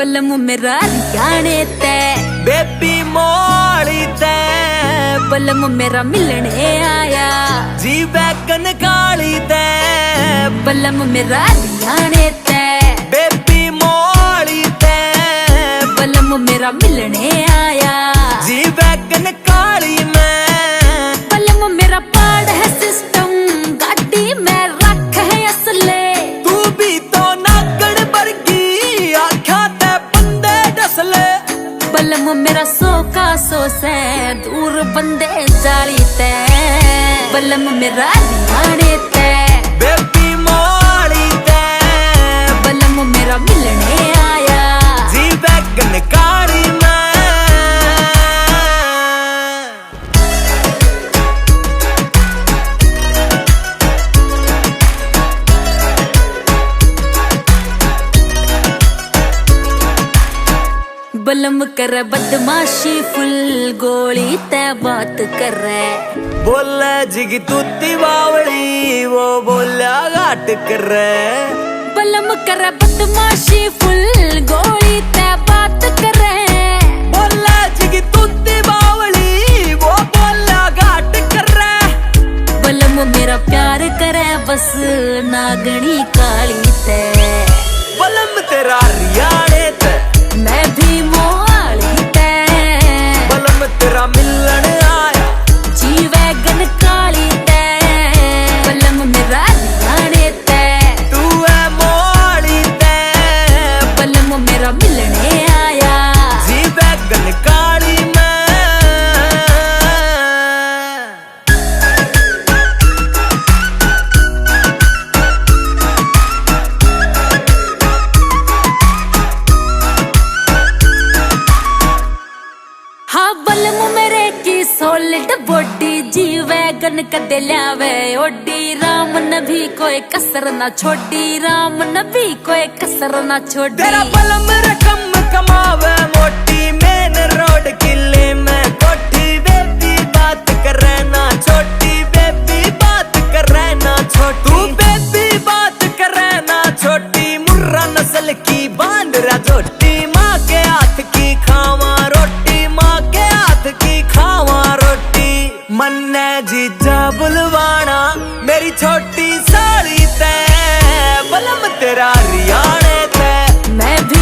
बलम मेरा रियाने ते बेबी मोड़ी ते बलम मेरा मिलने आया जी बैगन काली ते बलम मेरा रियाने ते बेबी मोड़ी ते बलम मेरा मिलने आया जी बैगन काली में बलम मेरा पाड़ है सिस्टम गाड़ी में रख है असले तू भी तो नागड़ बरगी आख्या ते बंदे डसले बलम मेरा सो का सो से दूर बंदे जाली ते बलम मेरा रियाने ते बेबी मोड़ी ते बलम मेरा मिलने आया जी बैगन काली में बलम कर बदमाशी फुल गोली ते बात कर बोले जिगी तूती बावली वो बोला घाट कर बलम कर बदमाशी फुल गोली ते बात कर बोले जिगी तूती बावली वो बोला घाट कर बलम मेरा प्यार करे बस नागणी काली ते बलम तेरा रियाने ते मैं भी मोहाली ते बलम तेरा मिलन आया जी वैगन काली ते बलम मेरा रियाने ते तू है मोड़ी ते बलम मेरा मिलने आया जी बैगन काली में हाँ बलम मेरे की सॉलिड बॉडी जी वैगन कदे ल्यावे ओडी राम नबी कोई कसर ना छोड़ी राम नबी कोई कसर ना छोड़ी तेरा बलम रकम कमावे मोटी मेन रोड किले में कोठी बेबी बात करे ना छोटी बेबी बात करे ना छोटी तू बेबी बात करे ना छोटी मुर्रा नस्ल की बांदरा छोटी माँ के हाथ की खावा रोटी माँ के हाथ की खावा रोटी मन्ने जीजा बुलवाना मेरी छोटी साली ते बलम तेरा रियाने ते मैं भी